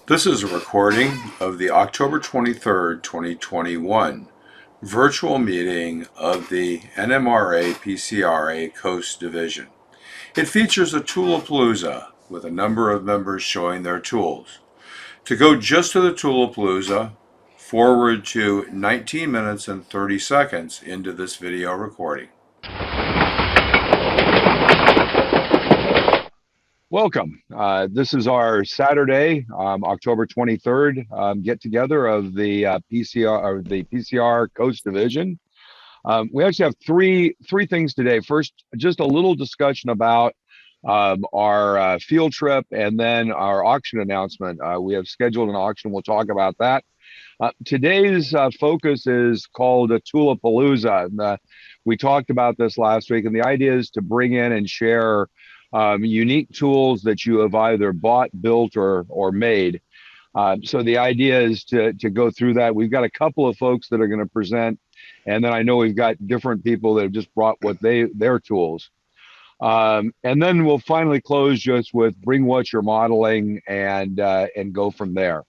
This is a recording of the October 23rd, 2021 virtual meeting of the NMRA-PCR Coast Division. It features a Tool-a-Palooza with a number of members showing their tools. To go just to the Tool-a-Palooza, forward to 19 minutes and 30 seconds into this video recording. Welcome. This is our Saturday, October 23rd, get together of the PCR Coast Division. We actually have three things today. First, just a little discussion about our field trip and then our auction announcement. We have scheduled an auction. We'll talk about that. Today's focus is called a Tool-a-Palooza. And, we talked about this last week, and the idea is to bring in and share unique tools that you have either bought, built, or made. So the idea is to go through that. We've got a couple of folks that are going to present, and then I know we've got different people that have just brought their tools. And then we'll finally close just with bring what you're modeling and go from there.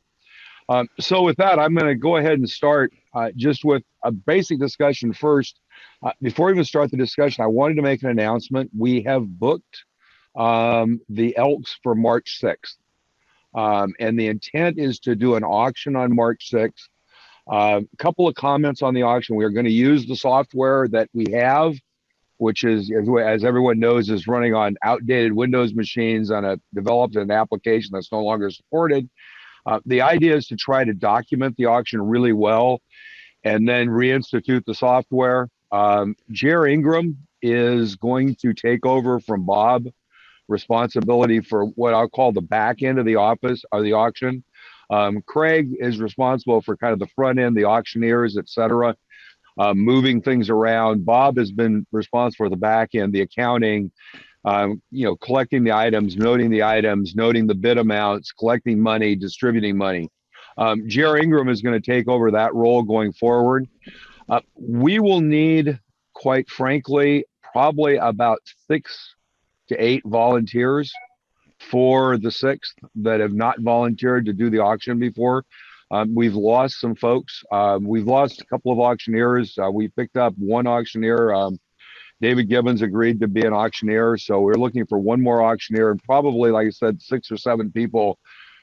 So with that, I'm going to go ahead and start just with a basic discussion first. Before we even start the discussion, I wanted to make an announcement. We have booked the Elks for March 6th. And the intent is to do an auction on March 6th. A couple of comments on the auction. We are going to use the software that we have, which is, as everyone knows, is running on outdated Windows machines developed an application that's no longer supported. The idea is to try to document the auction really well and then reinstitute the software. Jer Ingram is going to take over from Bob responsibility for what I'll call the back end of the office or the auction. Craig is responsible for kind of the front end, the auctioneers, etc., moving things around. Bob has been responsible for the back end, the accounting, collecting the items, noting the bid amounts, collecting money, distributing money. Jer Ingram is going to take over that role going forward. We will need, quite frankly, probably about 6 to 8 volunteers for the 6th that have not volunteered to do the auction before. We've lost some folks. We've lost a couple of auctioneers. We picked up one auctioneer. David Gibbons agreed to be an auctioneer. So we're looking for one more auctioneer and probably, like I said, 6 or 7 people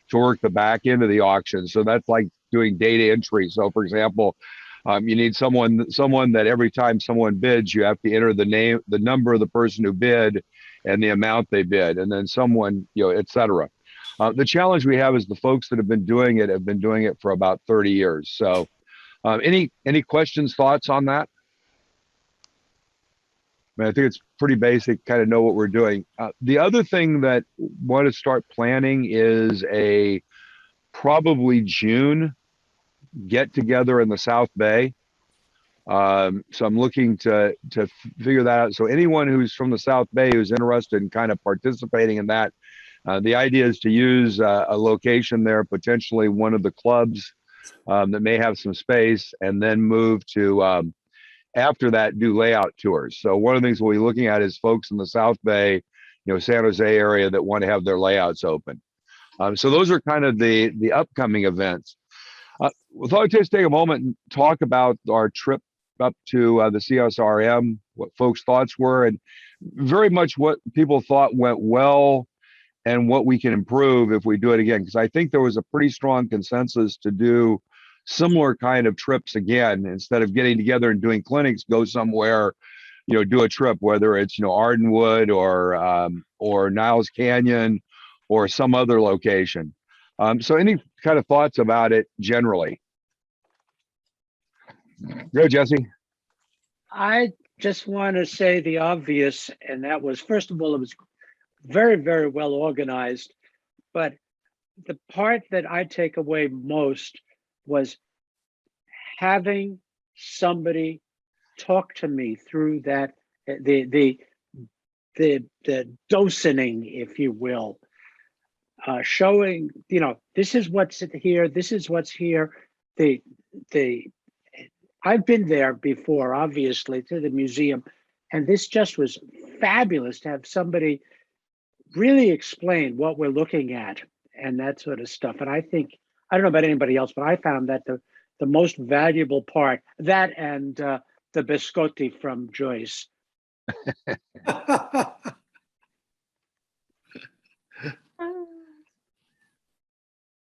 to work the back end of the auction. So that's like doing data entry. So for example, you need someone that every time someone bids, you have to enter the name, the number of the person who bid and the amount they bid, and then someone, et cetera. The challenge we have is the folks that have been doing it for about 30 years. So any questions, thoughts on that? I think it's pretty basic, kind of know what we're doing. The other thing that I want to start planning is a probably June get together in the South Bay. So I'm looking to figure that out. So anyone who's from the South Bay who's interested in kind of participating in that, the idea is to use a location there, potentially one of the clubs that may have some space, and then move to after that do layout tours. So one of the things we'll be looking at is folks in the South Bay, San Jose area that want to have their layouts open. So those are kind of the upcoming events. We thought I'd just take a moment and talk about our trip up to the CSRM, what folks' thoughts were, and very much what people thought went well and what we can improve if we do it again. Because I think there was a pretty strong consensus to do similar kind of trips again. Instead of getting together and doing clinics, go somewhere, do a trip, whether it's, Ardenwood or Niles Canyon or some other location. So any kind of thoughts about it generally? Go, Jesse. I just want to say the obvious, and that was, first of all, it was very, very well organized. But the part that I take away most was having somebody talk to me through that, the dosening, if you will, showing, this is what's here, this is what's here. I've been there before, obviously, to the museum, and this just was fabulous to have somebody really explain what we're looking at and that sort of stuff. And I think, I don't know about anybody else, but I found that the most valuable part, that and the biscotti from Joyce.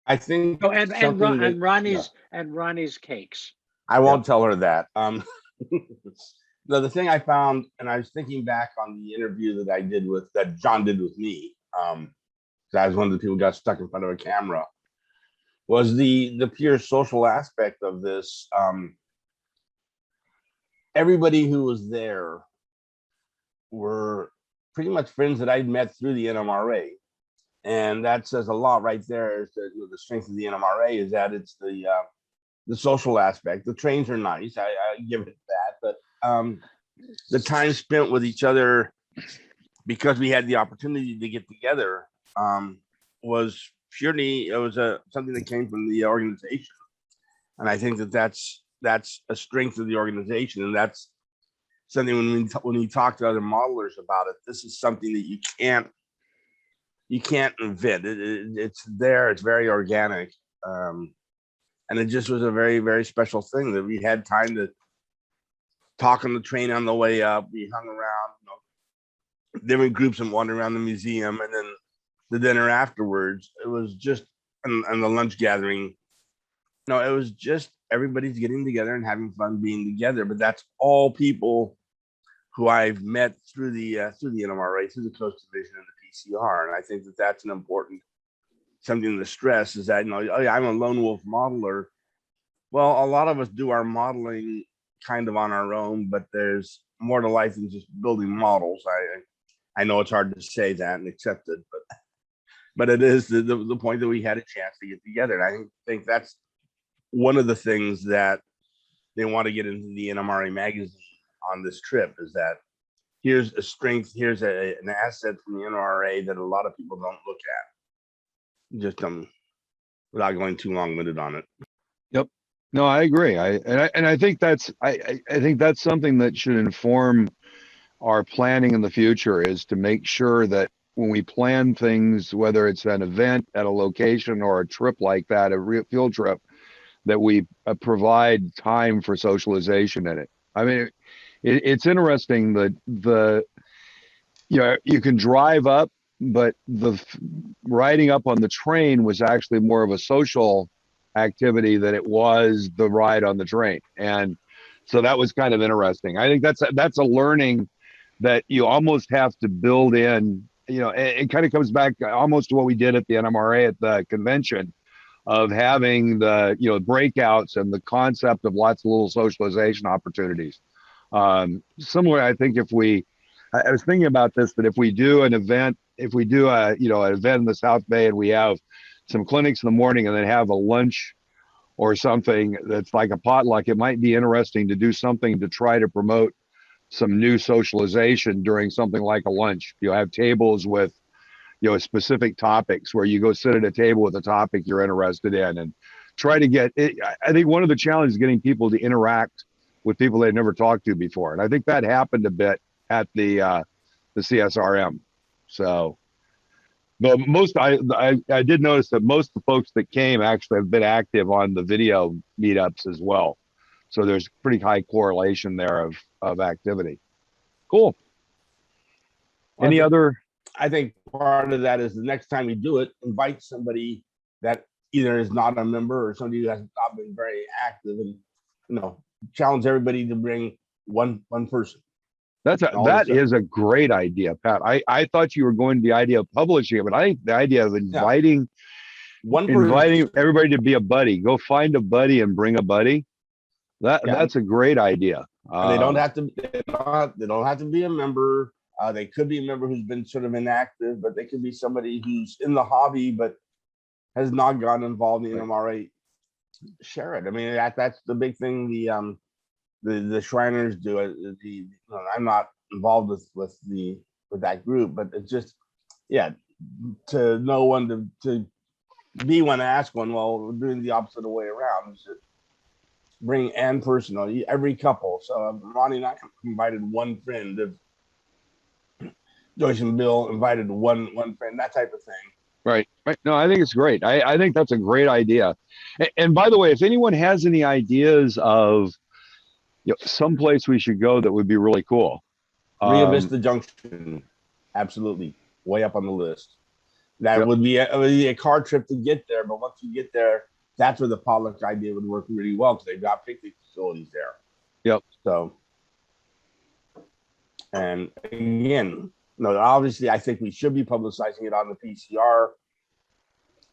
I think Oh, and something that, Ronnie's cakes. I won't tell her that. No, the thing I found, and I was thinking back on the interview that John did with me, 'cause I was one of the people who got stuck in front of a camera, was the pure social aspect of this. Everybody who was there were pretty much friends that I'd met through the NMRA. And that says a lot right there. Is that, the strength of the NMRA is that it's the social aspect. The trains are nice, I give it that, but the time spent with each other, because we had the opportunity to get together, was purely, it was something that came from the organization. And I think that that's a strength of the organization, and that's something when we talk to other modelers about it, this is something that you can't invent. It's there, it's very organic. And it just was a very, very special thing that we had time to talk on the train on the way up. We hung around, different groups and wandered around the museum, and then the dinner afterwards. It was just, and the lunch gathering. No, it was just everybody's getting together and having fun being together. But that's all people who I've met through the NMRA, through the Coast Division and the PCR. And I think that that's an important something to stress, is that, I'm a lone wolf modeler. Well, a lot of us do our modeling kind of on our own, but there's more to life than just building models. I know it's hard to say that and accept it, but it is the point that we had a chance to get together. And I think that's one of the things that they want to get into the NMRA magazine on this trip, is that here's a strength, here's an asset from the NMRA that a lot of people don't look at. Just without going too long-winded on it. Yep. No, I agree. I think that's I think that's something that should inform our planning in the future, is to make sure that when we plan things, whether it's an event at a location or a trip like that, a field trip, that we provide time for socialization in it. I mean, it's interesting that you can drive up, but the riding up on the train was actually more of a social activity than it was the ride on the train. And so that was kind of interesting. I think that's a learning that you almost have to build in. It kind of comes back almost to what we did at the NMRA at the convention, of having the breakouts and the concept of lots of little socialization opportunities. Similar, I think, I was thinking about this, that if we do an event, an event in the South Bay, and we have some clinics in the morning and then have a lunch or something that's like a potluck, it might be interesting to do something to try to promote some new socialization during something like a lunch. Have tables with specific topics where you go sit at a table with a topic you're interested in, and try to get it. I think one of the challenges is getting people to interact with people they've never talked to before. And I think that happened a bit at the CSRM. So, but I did notice that most of the folks that came actually have been active on the video meetups as well. So there's pretty high correlation there of activity. Cool. Any other? I think part of that is the next time you do it, invite somebody that either is not a member or somebody who has not been very active, and challenge everybody to bring one person. That is a great idea, Pat. I thought you were going to the idea of publishing it, but I think the idea of inviting everybody to be a buddy, go find a buddy and bring a buddy. That's a great idea. And they don't have to be a member. They could be a member who's been sort of inactive, but they could be somebody who's in the hobby but has not gotten involved in the NMRA. Share it. I mean, that's the big thing. The Shriners do it. I'm not involved with that group, but it's just, to know one to be one to ask one. Well, we're doing the opposite way around. Bring an person, every couple. So Ronnie and I invited one friend. Joyce and Bill invited one friend, that type of thing. Right. Right. No, I think it's great. I think that's a great idea. And by the way, if anyone has any ideas of someplace we should go that would be really cool. Rio Vista Junction, absolutely, way up on the list. That Yep. would be a car trip to get there, but once you get there, that's where the potluck idea would work really well because they've got picnic facilities there. Yep. So, and again, no, obviously, I think we should be publicizing it on the PCR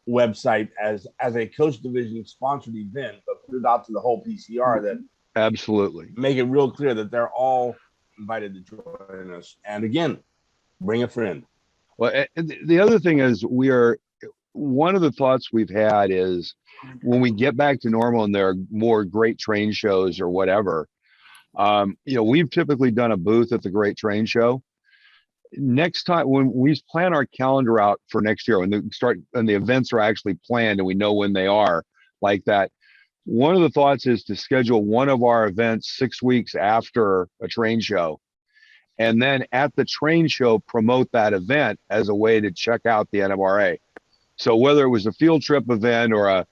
website as a Coast Division sponsored event, but put it out to the whole PCR that Absolutely. make it real clear that they're all invited to join us. And again, bring a friend. Well, the other thing is one of the thoughts we've had is when we get back to normal and there are more great train shows or whatever, we've typically done a booth at the Great Train Show. Next time when we plan our calendar out for next year, when the events are actually planned and we know when they are like that, one of the thoughts is to schedule one of our events 6 weeks after a train show. And then at the train show, promote that event as a way to check out the NMRA. So whether it was a field trip event or a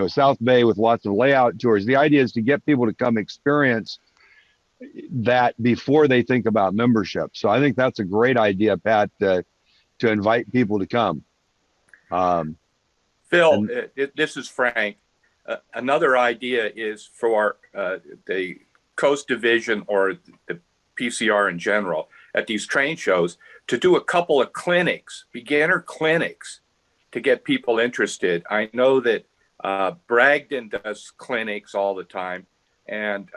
South Bay with lots of layout tours, the idea is to get people to come experience that before they think about membership. So I think that's a great idea, Pat, to invite people to come. Phil, this is Frank. Another idea is for the Coast Division or the PCR in general at these train shows to do a couple of clinics, beginner clinics, to get people interested. I know that Bragdon does clinics all the time, and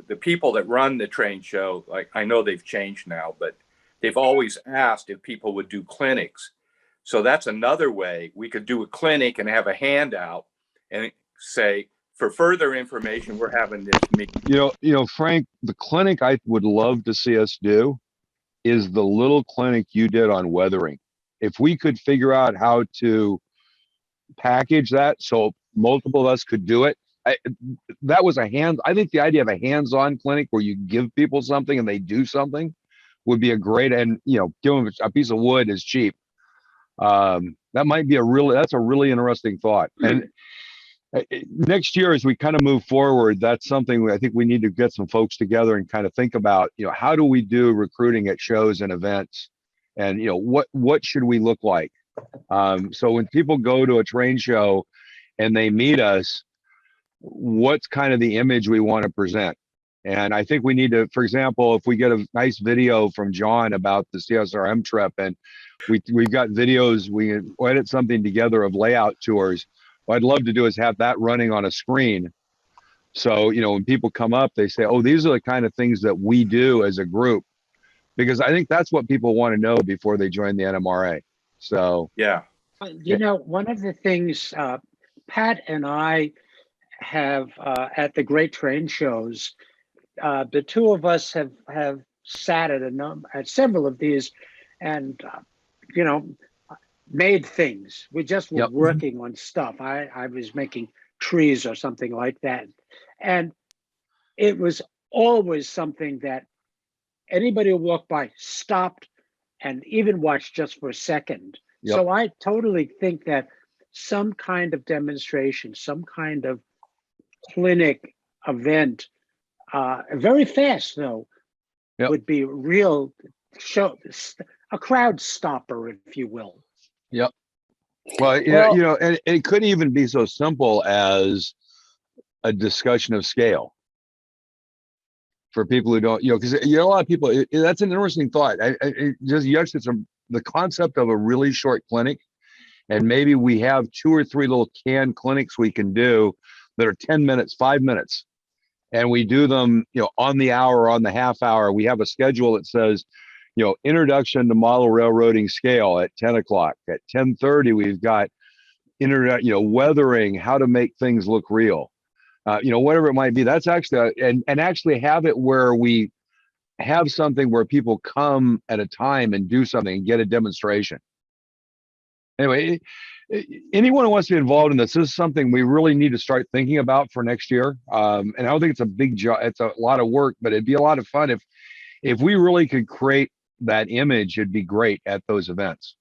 the people that run the train show, like, I know they've changed now, but they've always asked if people would do clinics. So that's another way we could do a clinic and have a handout and say, for further information, we're having this meeting. Frank, the clinic I would love to see us do is the little clinic you did on weathering. If we could figure out how to package that so multiple of us could do it, I think the idea of a hands-on clinic where you give people something and they do something would be a great, and give them a piece of wood is cheap. That might be that's a really interesting thought. And next year, as we kind of move forward, that's something I think we need to get some folks together and kind of think about, how do we do recruiting at shows and events, and what should we look like? So when people go to a train show and they meet us, what's kind of the image we want to present? And I think we need to, for example, if we get a nice video from John about the CSRM trip, and we've got videos, we edit something together of layout tours. What I'd love to do is have that running on a screen. So, when people come up, they say, oh, these are the kind of things that we do as a group, because I think that's what people want to know before they join the NMRA. So, yeah. One of the things Pat and I have at the great train shows, the two of us have sat at several of these and, made things. We just were working on stuff. I was making trees or something like that. And it was always something that anybody who walked by stopped and even watched just for a second. Yep. So I totally think that some kind of demonstration, some kind of clinic event, very fast though, would be real a crowd stopper, if you will. Yep. Well, and it couldn't even be so simple as a discussion of scale for people who don't, because a lot of people. That's an interesting thought. The concept of a really short clinic, and maybe we have 2 or 3 little canned clinics we can do that are 10 minutes, 5 minutes, and we do them, on the hour, or on the half hour. We have a schedule that says, introduction to model railroading scale at 10 o'clock. At 10:30, we've got weathering, how to make things look real. Whatever it might be. That's actually and actually have it where we have something where people come at a time and do something and get a demonstration. Anyway, anyone who wants to be involved in this is something we really need to start thinking about for next year. And I don't think it's a big job. It's a lot of work, but it'd be a lot of fun if we really could create that image. It'd be great at those events.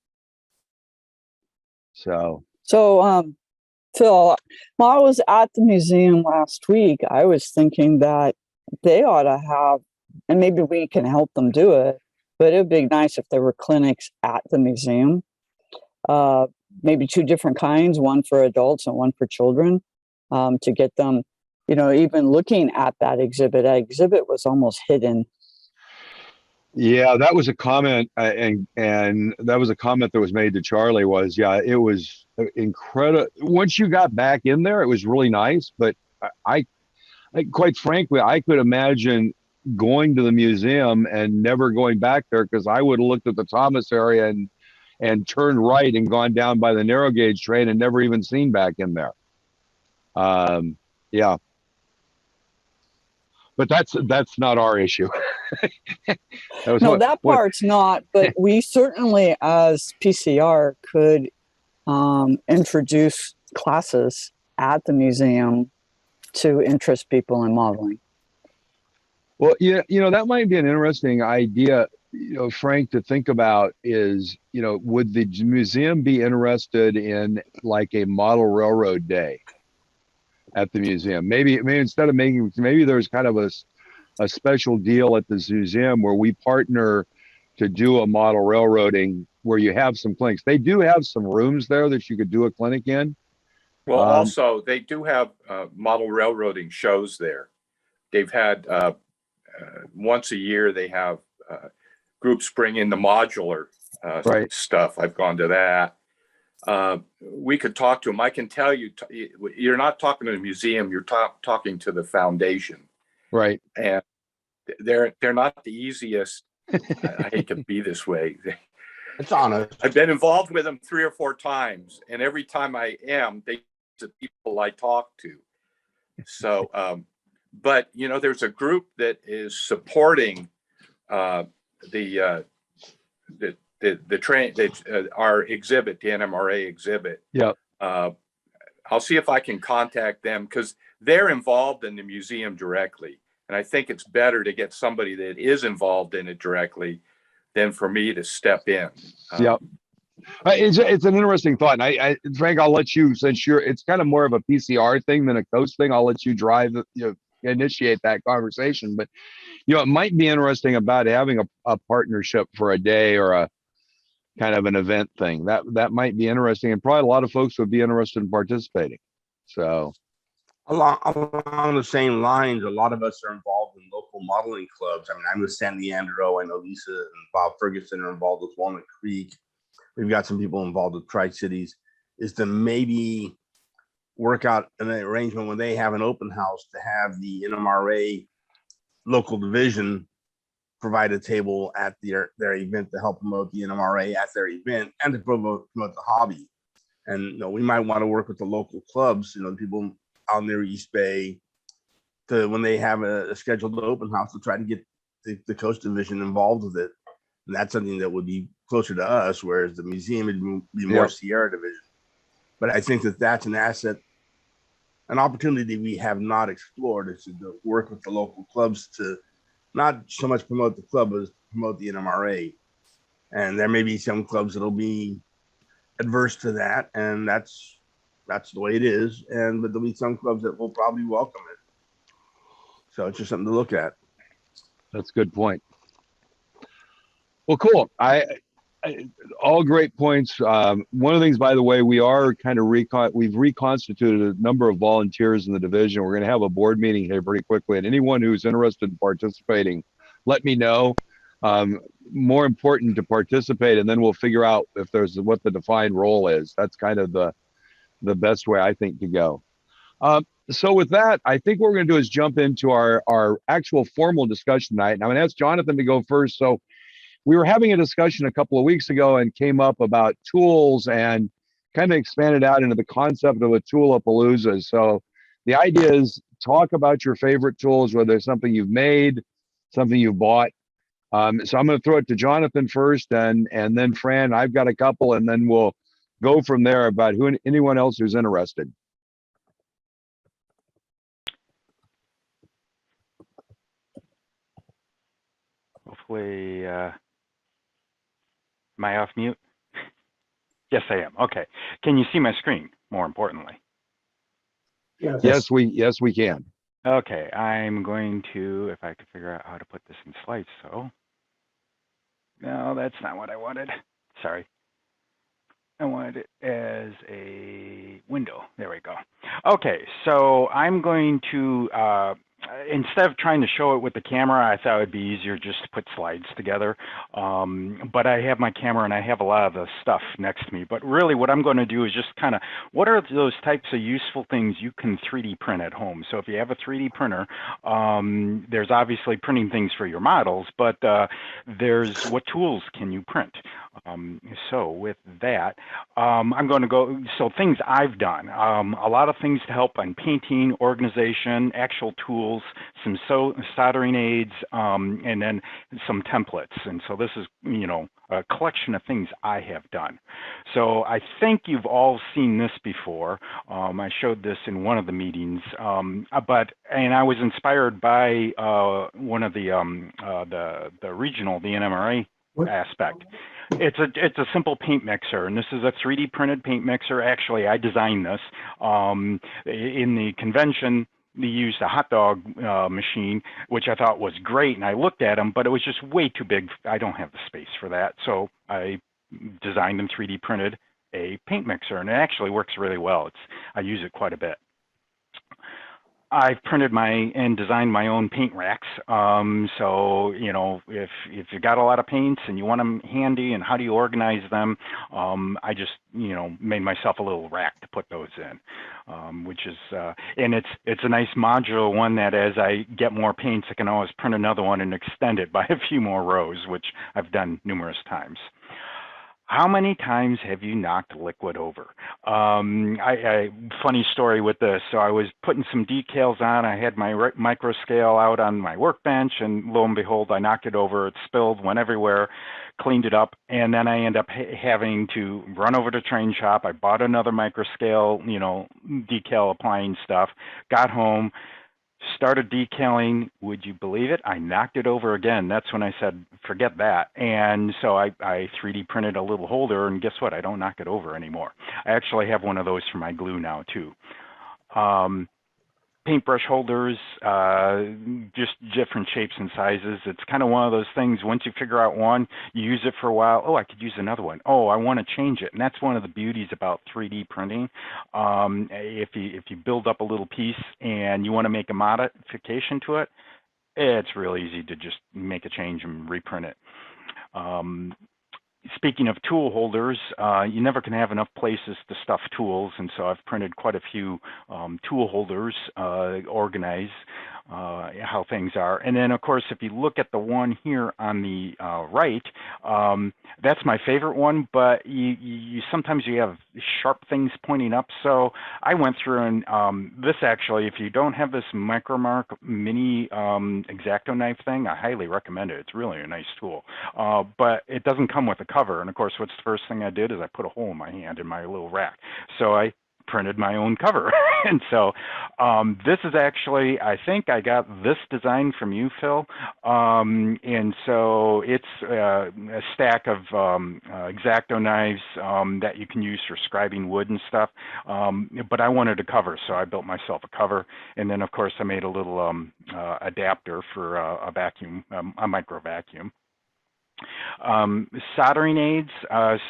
So So, Phil, while I was at the museum last week, I was thinking that they ought to have, and maybe we can help them do it, but it would be nice if there were clinics at the museum. Maybe two different kinds, one for adults and one for children, to get them, even looking at that exhibit. That exhibit was almost hidden. yeah, that was a comment, and that was a comment that was made to Charlie. Was yeah, it was incredible. Once you got back in there, it was really nice. But quite frankly, I could imagine going to the museum and never going back there, because I would have looked at the Thomas area and turned right and gone down by the narrow gauge train and never even seen back in there. Yeah, but that's not our issue. No, that part's not, but we certainly, as PCR, could introduce classes at the museum to interest people in modeling. Well, yeah, that might be an interesting idea, Frank, to think about is, would the museum be interested in like a model railroad day at the museum? Maybe instead of maybe there's kind of a special deal at the museum where we partner to do a model railroading where you have some clinics. They do have some rooms there that you could do a clinic in. Well, also they do have model railroading shows there. They've had once a year they have groups bring in the modular Right. stuff. I've gone to that. We could talk to them. I can tell you, you're not talking to the museum. You're talking to the foundation. Right. And they're not the easiest. I hate to be this way. It's honest. I've been involved with them 3 or 4 times, and every time I am, they the people I talk to. So, but there's a group that is supporting the train, our exhibit, the NMRA exhibit. Yeah. I'll see if I can contact them because they're involved in the museum directly. And I think it's better to get somebody that is involved in it directly than for me to step in. Yeah. It's an interesting thought. And Frank, I'll let you, since it's kind of more of a PCR thing than a coach thing, I'll let you initiate that conversation. But, it might be interesting about having a partnership for a day or a kind of an event thing. That might be interesting. And probably a lot of folks would be interested in participating. So. Along the same lines, a lot of us are involved in local modeling clubs. I mean, I'm with San Leandro. I know Lisa and Bob Ferguson are involved with Walnut Creek. We've got some people involved with Tri-Cities. Is to maybe work out an arrangement when they have an open house to have the NMRA local division provide a table at their event to help promote the NMRA at their event and to promote the hobby. And we might want to work with the local clubs, the people out near East Bay, to when they have a scheduled open house to try to get the Coast Division involved with it. And that's something that would be closer to us, whereas the museum would be more Sierra Division. But I think that's an asset, an opportunity we have not explored, is to work with the local clubs to not so much promote the club as promote the NMRA. And there may be some clubs that'll be adverse to that, and that's the way it is. But there'll be some clubs that will probably welcome it. So it's just something to look at. That's a good point. Well, cool. All great points. One of the things, by the way, we are kind of we've reconstituted a number of volunteers in the division. We're going to have a board meeting here pretty quickly, and anyone who's interested in participating, let me know. More important to participate, and then we'll figure out if there's what the defined role is. That's kind of the best way I think to go. So with that, I think what we're going to do is jump into our actual formal discussion tonight. And I'm going to ask Jonathan to go first. So we were having a discussion a couple of weeks ago and came up about tools and kind of expanded out into the concept of a Tool-a-Palooza. So the idea is talk about your favorite tools, whether it's something you've made, something you've bought. So I'm going to throw it to Jonathan first, and then Fran. I've got a couple, and then we'll go from there about anyone else who's interested. Hopefully, am I off mute? Yes, I am. Okay. Can you see my screen, more importantly? Yes, we can. Okay, I'm going to, if I could figure out how to put this in slides, so. No, that's not what I wanted. Sorry. I wanted it as a window. There we go. Okay, so I'm going to, instead of trying to show it with the camera, I thought it would be easier just to put slides together. But I have my camera and I have a lot of the stuff next to me. But really what I'm going to do is just kind of, what are those types of useful things you can 3D print at home? So if you have a 3D printer, there's obviously printing things for your models, but there's what tools can you print? So with that, I'm going to go, so things I've done, a lot of things to help on painting, organization, actual tools, some soldering aids, and then some templates. And so this is, you know, a collection of things I have done. So I think you've all seen this before. I showed this in one of the meetings, and I was inspired by one of the regional, the NMRA aspect. It's a simple paint mixer, and this is a 3D printed paint mixer. Actually, I designed this. In the convention, they used a hot dog machine, which I thought was great, and I looked at them, but it was just way too big. I don't have the space for that, so I designed and 3D printed a paint mixer, and it actually works really well. I use it quite a bit. I've printed and designed my own paint racks. So, you know, if you got a lot of paints and you want them handy and how do you organize them, I just, you know, made myself a little rack to put those in, which is, and it's a nice modular one that as I get more paints, I can always print another one and extend it by a few more rows, which I've done numerous times. How many times have you knocked liquid over? Funny story with this. So I was putting some decals on. I had my micro scale out on my workbench, and lo and behold, I knocked it over. It spilled, went everywhere, cleaned it up, and then I ended up having to run over to Train Shop. I bought another micro scale, you know, decal applying stuff, got home, started decaling. Would you believe it? I knocked it over again. That's when I said, forget that. And so I 3D printed a little holder, and guess what? I don't knock it over anymore. I actually have one of those for my glue now too. Paintbrush holders, just different shapes and sizes. It's kind of one of those things, once you figure out one, you use it for a while. Oh, I could use another one. Oh, I want to change it. And that's one of the beauties about 3D printing. If you build up a little piece and you want to make a modification to it, it's real easy to just make a change and reprint it. Speaking of tool holders, you never can have enough places to stuff tools, and so I've printed quite a few tool holders, organize how things are. And then, of course, if you look at the one here on the right, that's my favorite one, but you sometimes you have sharp things pointing up. So I went through and this actually, if you don't have this Micromark mini X-Acto knife thing, I highly recommend it. It's really a nice tool, but it doesn't come with a cover. And of course, what's the first thing I did is I put a hole in my hand in my little rack. So I printed my own cover. And so this is actually, I think I got this design from you, Phil. And so it's a stack of X-Acto knives that you can use for scribing wood and stuff. But I wanted a cover, so I built myself a cover. And then, of course, I made a little adapter for a vacuum, a micro vacuum. Soldering aids.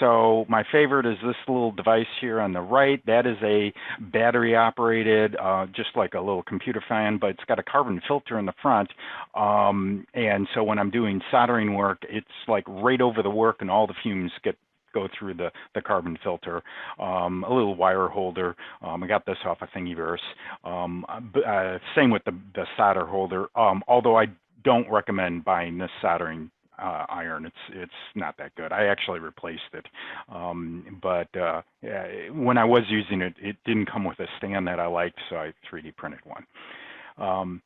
So my favorite is this little device here on the right. That is a battery operated, just like a little computer fan, but it's got a carbon filter in the front. And so when I'm doing soldering work, it's like right over the work and all the fumes go through the carbon filter. A little wire holder. I got this off of Thingiverse. Same with the solder holder. Although I don't recommend buying this soldering iron. It's not that good. I actually replaced it. But when I was using it, it didn't come with a stand that I liked, so I 3D printed one.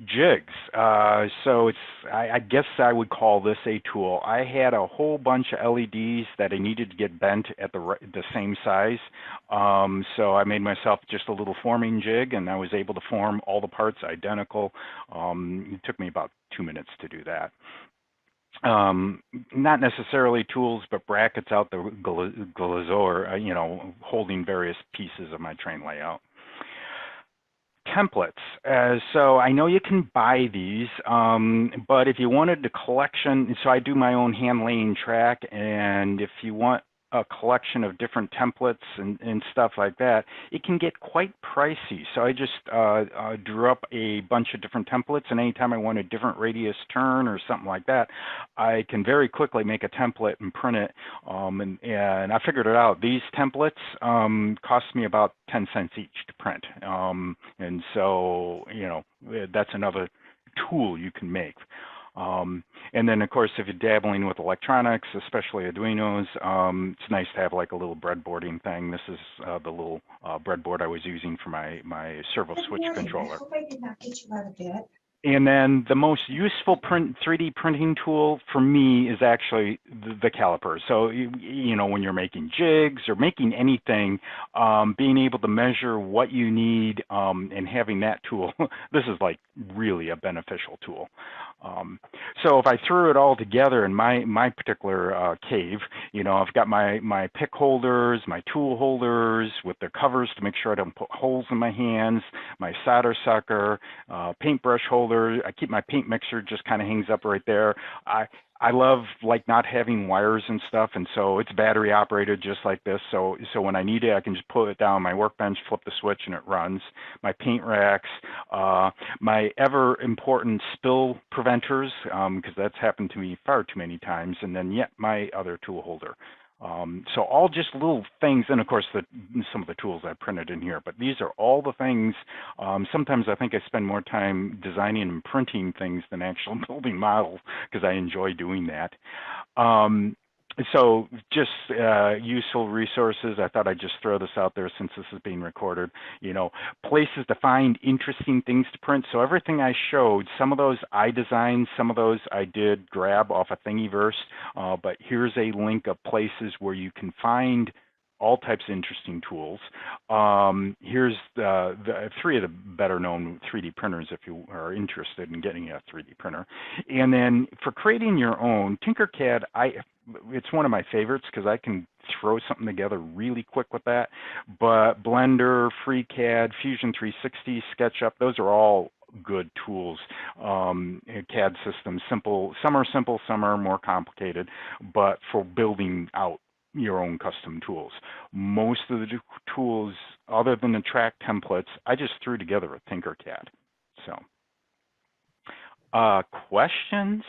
Jigs. So I guess I would call this a tool. I had a whole bunch of LEDs that I needed to get bent at the same size. So I made myself just a little forming jig, and I was able to form all the parts identical. It took me about 2 minutes to do that. not necessarily tools, but brackets out the glazor, holding various pieces of my train layout. Templates. So I know you can buy these, but if you wanted the collection, so I do my own hand laying track, and if you want a collection of different templates and stuff like that, it can get quite pricey. So I just drew up a bunch of different templates, and anytime I want a different radius turn or something like that, I can very quickly make a template and print it. And I figured it out. These templates cost me about 10 cents each to print. And so, that's another tool you can make. And then, of course, if you're dabbling with electronics, especially Arduinos, it's nice to have like a little breadboarding thing. This is the little breadboard I was using for my servo switch controller. I hope I did not get you out of bed. And then the most useful 3D printing tool for me is actually the caliper. So, when you're making jigs or making anything, being able to measure what you need and having that tool, this is like really a beneficial tool. So if I threw it all together in my particular cave, I've got my pick holders, my tool holders with their covers to make sure I don't put holes in my hands, my solder sucker, paintbrush holder. I keep my paint mixer, just kind of hangs up right there. I love like not having wires and stuff, and so it's battery operated just like this. So when I need it, I can just pull it down on my workbench, flip the switch, and it runs. My paint racks, my ever important spill preventers, because that's happened to me far too many times, and then yet my other tool holder. So all just little things, and of course some of the tools I printed in here, but these are all the things. Sometimes I think I spend more time designing and printing things than actually building models because I enjoy doing that. So just useful resources. I thought I'd just throw this out there since this is being recorded. Places to find interesting things to print. So everything I showed, some of those I designed, some of those I did grab off of Thingiverse. But here's a link of places where you can find all types of interesting tools. Here's the three of the better known 3D printers if you are interested in getting a 3D printer. And then for creating your own, Tinkercad, it's one of my favorites because I can throw something together really quick with that. But Blender, FreeCAD, Fusion 360, SketchUp, those are all good tools. CAD systems, simple. Some are simple, some are more complicated, but for building out your own custom tools. Most of the tools, other than the track templates, I just threw together with Tinkercad. So, questions?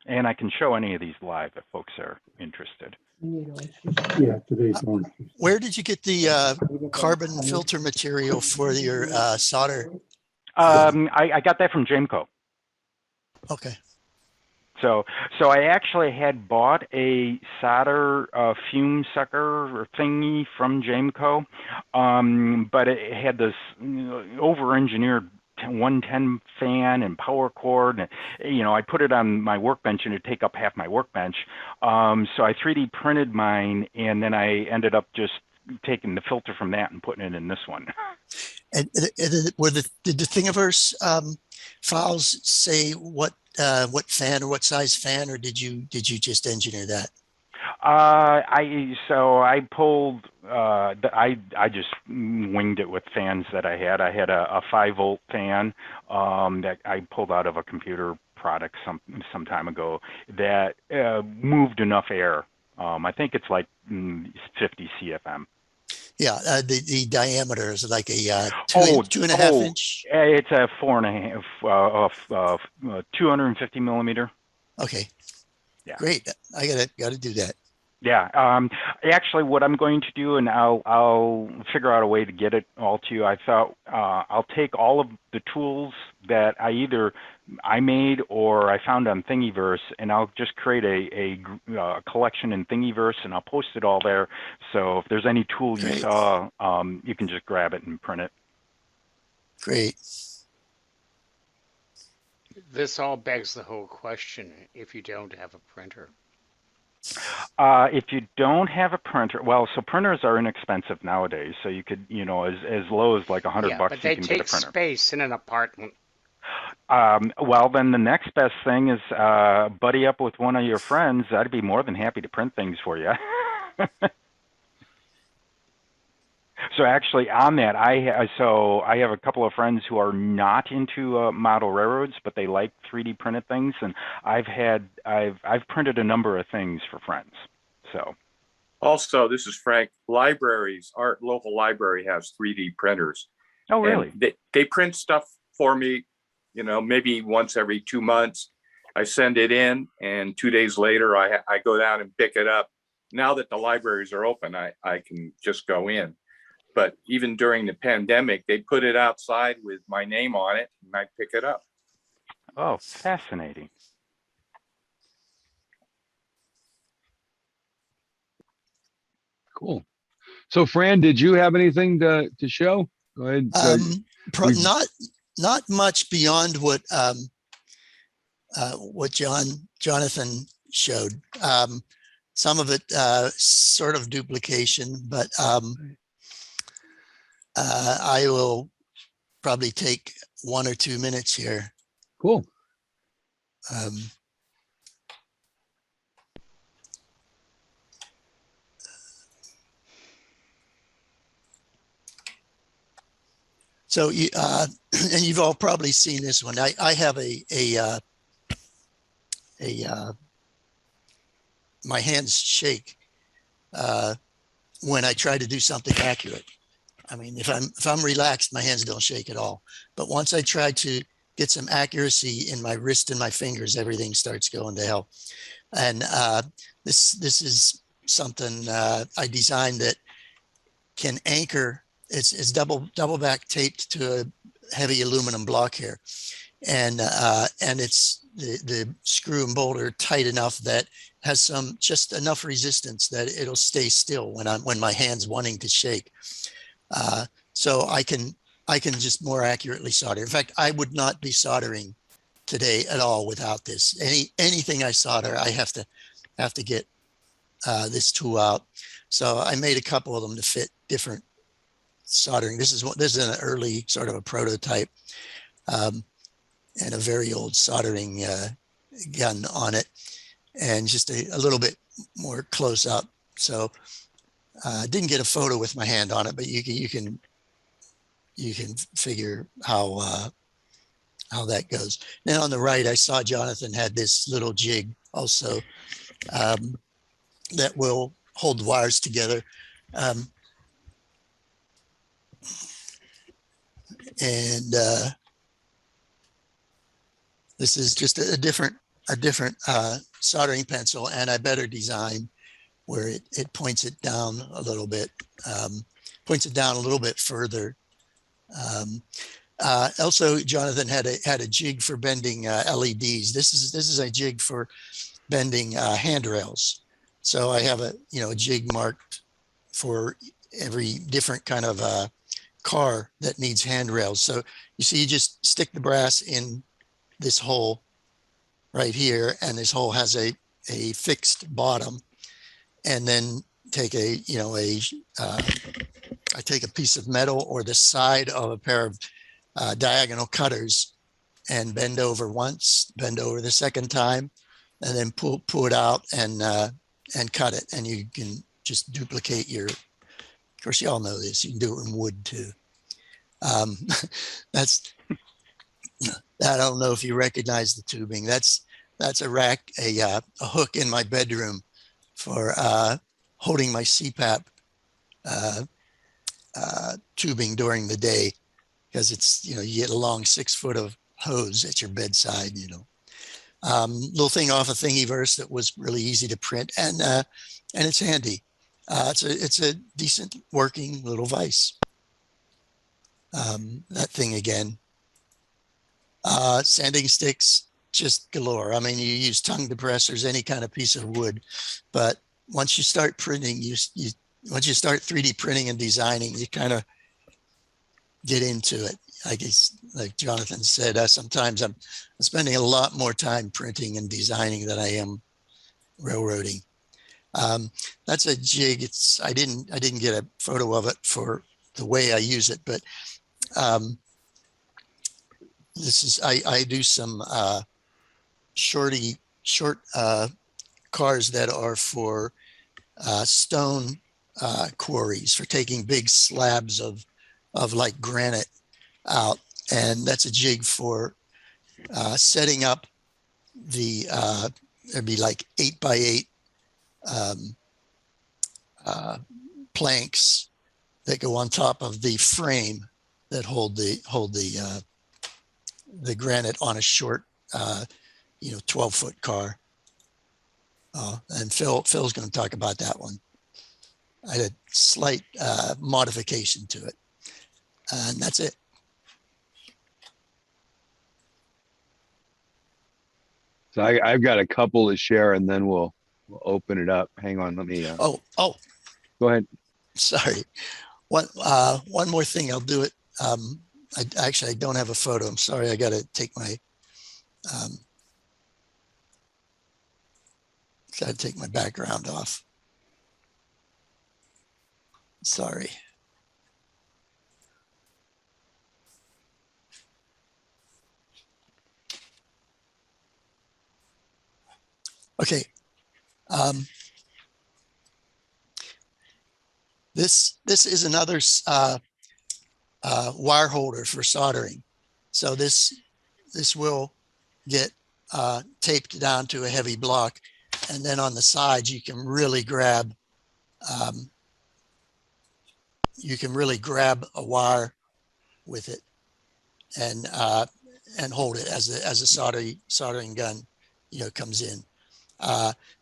And I can show any of these live if folks are interested. Yeah, today's orange juice. Where did you get the carbon filter material for your solder? I got that from Jameco. Okay. So I actually had bought a solder fume sucker or thingy from Jameco, but it had this over-engineered 110 fan and power cord, and I put it on my workbench and it'd take up half my workbench. So I 3D printed mine, and then I ended up just taking the filter from that and putting it in this one. And did the Thingiverse files say what fan or what size fan, or did you just engineer that? I pulled I just winged it with fans that I had. I had a 5-volt fan that I pulled out of a computer product some time ago that moved enough air. I think it's like 50 CFM. Yeah, the diameter is like a 2.5 inch. It's a 4.5, 250 millimeter. Okay. Yeah. Great. I gotta do that. Yeah. Actually, what I'm going to do, and I'll figure out a way to get it all to you. I thought I'll take all of the tools that I made or I found on Thingiverse, and I'll just create a collection in Thingiverse, and I'll post it all there. So if there's any tool you saw, you can just grab it and print it. Great. This all begs the whole question: if you don't have a printer. If you don't have a printer, so printers are inexpensive nowadays. So you could, as low as like $100 but they you can get a take printer. space in an apartment. Well, then the next best thing is buddy up with one of your friends. I'd be more than happy to print things for you. So actually, on that, I have a couple of friends who are not into model railroads, but they like 3D printed things, and I've printed a number of things for friends. So. Also, this is Frank. Libraries, our local library has 3D printers. Oh, really? And they print stuff for me, you know, maybe once every 2 months. I send it in, and 2 days later, I go down and pick it up. Now that the libraries are open, I can just go in. But even during the pandemic, they put it outside with my name on it, and I pick it up. Oh, fascinating. Cool. So, Fran, did you have anything to show? Go ahead. Not much beyond what Jonathan showed. Some of it sort of duplication, but I will probably take 1 or 2 minutes here. Cool. So you and you've all probably seen this one. I have my hands shake when I try to do something accurate. I mean, if I'm relaxed, my hands don't shake at all. But once I try to get some accuracy in my wrist and my fingers, everything starts going to hell. And this is something I designed that can anchor. It's double back taped to a heavy aluminum block here, and it's the screw and bolt are tight enough that has just enough resistance that it'll stay still when my hand's wanting to shake. So I can just more accurately solder. In fact, I would not be soldering today at all without this. Anything I solder, I have to get this tool out. So I made a couple of them to fit different soldering. This is an early sort of a prototype, and a very old soldering gun on it, and just a little bit more close up. So I didn't get a photo with my hand on it, but you can figure how that goes. Then on the right, I saw Jonathan had this little jig also that will hold the wires together. And this is just a different soldering pencil and a better design where it points it down a little bit, further. Also, Jonathan had a jig for bending LEDs. This is a jig for bending handrails. So I have a jig marked for every different kind of car that needs handrails. So you see, you just stick the brass in this hole right here, and this hole has a fixed bottom, and then take I take a piece of metal or the side of a pair of diagonal cutters and bend over once, bend over the second time, and then pull it out and cut it. And you can just duplicate of course, you all know this. You can do it in wood too. I don't know if you recognize the tubing. That's a rack, a hook in my bedroom for holding my CPAP tubing during the day, because it's, you get a long 6 foot of hose at your bedside, little thing off of Thingiverse that was really easy to print, and it's handy. It's a decent working little vise. That thing again. Sanding sticks, just galore. I mean, you use tongue depressors, any kind of piece of wood, but once you start printing, once you start 3D printing and designing, you kind of get into it. I guess, like Jonathan said, sometimes I'm spending a lot more time printing and designing than I am railroading. That's a jig. I didn't get a photo of it for the way I use it, but this is, I do some short cars that are for stone quarries, for taking big slabs of like granite out. And that's a jig for setting up the, there'd be like 8x8 planks that go on top of the frame that hold the granite on a short, 12-foot car. And Phil's going to talk about that one. I had a slight modification to it, and that's it. So I've got a couple to share, and then we'll open it up. Hang on, let me. Oh, Go ahead. sorry. One more thing. I'll do it. I don't have a photo. I'm sorry. I got to take my background off. Sorry. Okay. This is another wire holder for soldering. So this will get taped down to a heavy block, and then on the sides you can really grab a wire with it and hold it as a soldering gun comes in.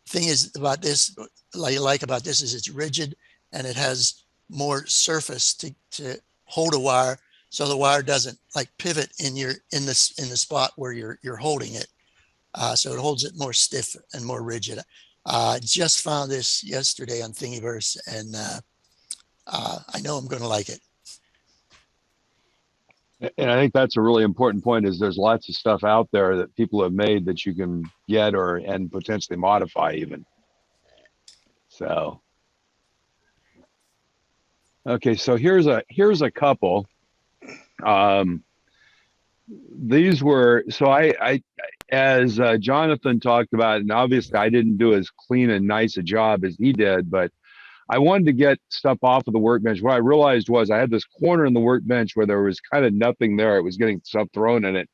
Thing is about this, like about this, is it's rigid and it has more surface to hold a wire, so the wire doesn't like pivot in the spot where you're holding it. So it holds it more stiff and more rigid. Just found this yesterday on Thingiverse, and I know I'm going to like it. And I think that's a really important point, is there's lots of stuff out there that people have made that you can get and potentially modify even. So, okay, so here's a couple. These were, so I as Jonathan talked about, and obviously I didn't do as clean and nice a job as he did, but I wanted to get stuff off of the workbench. What I realized was I had this corner in the workbench where there was kind of nothing there. It was getting stuff thrown in it.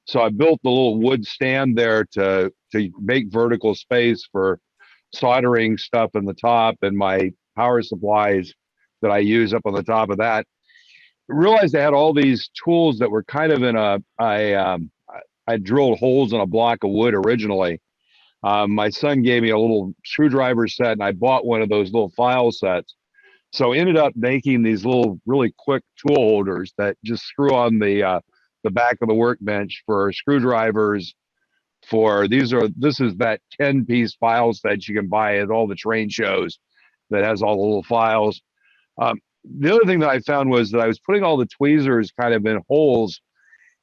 So I built the little wood stand there to make vertical space for soldering stuff in the top, and my power supplies that I use up on the top of that. I realized I had all these tools that were kind of in I drilled holes in a block of wood originally. My son gave me a little screwdriver set, and I bought one of those little file sets. So I ended up making these little really quick tool holders that just screw on the back of the workbench for screwdrivers. This is that 10-piece file set you can buy at all the train shows that has all the little files. The other thing that I found was that I was putting all the tweezers kind of in holes,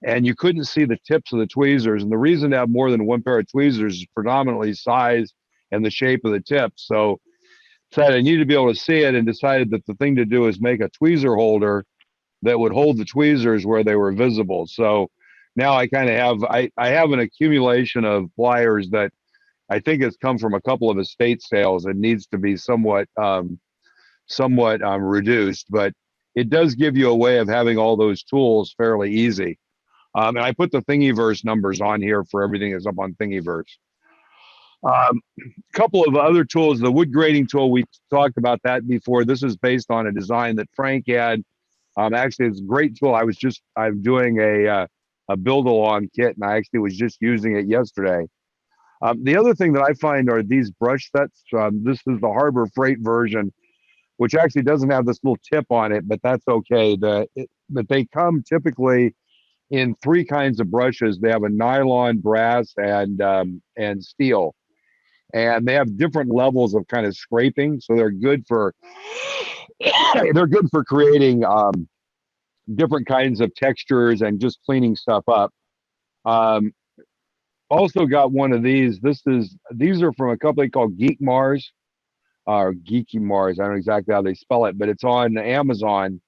and you couldn't see the tips of the tweezers. And the reason to have more than one pair of tweezers is predominantly size and the shape of the tips. So I needed to be able to see it, and decided that the thing to do is make a tweezer holder that would hold the tweezers where they were visible. So now I kind of have, I have an accumulation of pliers that I think has come from a couple of estate sales and needs to be somewhat reduced, but it does give you a way of having all those tools fairly easy. And I put the Thingiverse numbers on here for everything that's up on Thingiverse. Couple of other tools, the wood grading tool, we talked about that before. This is based on a design that Frank had. Actually, it's a great tool. I'm doing a build-along kit, and I actually was just using it yesterday. The other thing that I find are these brush sets. This is the Harbor Freight version, which actually doesn't have this little tip on it, but that's okay. But they come typically in three kinds of brushes. They have a nylon, brass, and steel, and they have different levels of kind of scraping. So they're good for creating different kinds of textures and just cleaning stuff up. Also got one of these. These are from a company called Geek Mars, or Geeky Mars. I don't know exactly how they spell it, but it's on Amazon.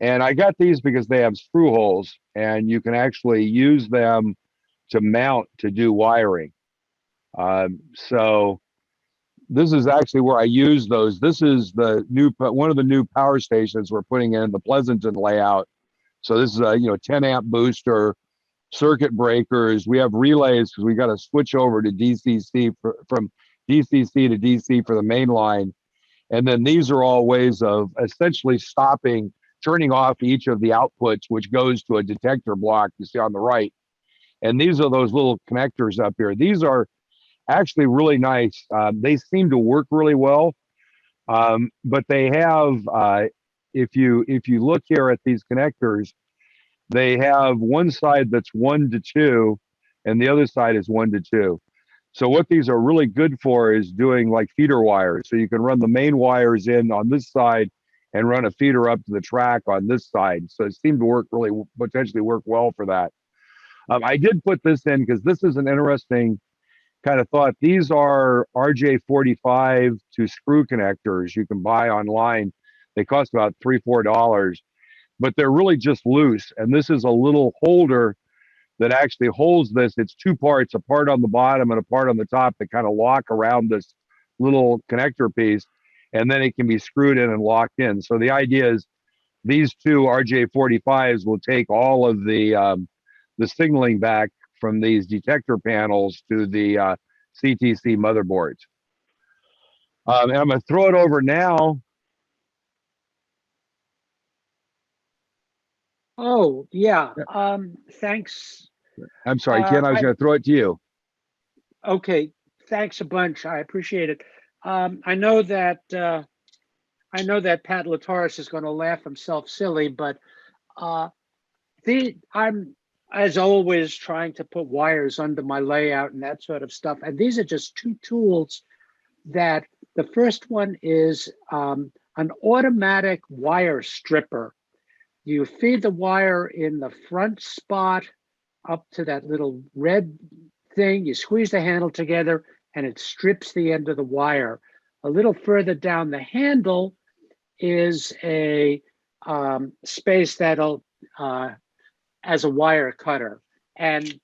And I got these because they have screw holes and you can actually use them to mount to do wiring. So this is actually where I use those. This is the new, one of the new power stations we're putting in the Pleasanton layout. So this is a 10 amp booster, circuit breakers. We have relays because we got to switch over to DCC from DCC to DC for the main line. And then these are all ways of essentially turning off each of the outputs, which goes to a detector block you see on the right. And these are those little connectors up here. These are actually really nice. They seem to work really well. But they have, if you look here at these connectors, they have one side that's 1 to 2 and the other side is 1 to 2. So what these are really good for is doing like feeder wires. So you can run the main wires in on this side and run a feeder up to the track on this side. So it seemed to work potentially work well for that. I did put this in because this is an interesting kind of thought. These are RJ45 to screw connectors you can buy online. They cost about $3-4, but they're really just loose. And this is a little holder that actually holds this. It's 2 parts, a part on the bottom and a part on the top that kind of lock around this little connector piece. And then it can be screwed in and locked in. So the idea is these 2 RJ45s will take all of the signaling back from these detector panels to the CTC motherboards. And I'm going to throw it over now. Oh, yeah. Thanks. I'm sorry, Ken, I was going to throw it to you. Okay, thanks a bunch. I appreciate it. I know that Pat Lataris is going to laugh himself silly, but I'm, as always, trying to put wires under my layout and that sort of stuff. And these are just 2 tools that the first one is an automatic wire stripper. You feed the wire in the front spot up to that little red thing. You squeeze the handle together and it strips the end of the wire. A little further down the handle is a space that'll as a wire cutter. And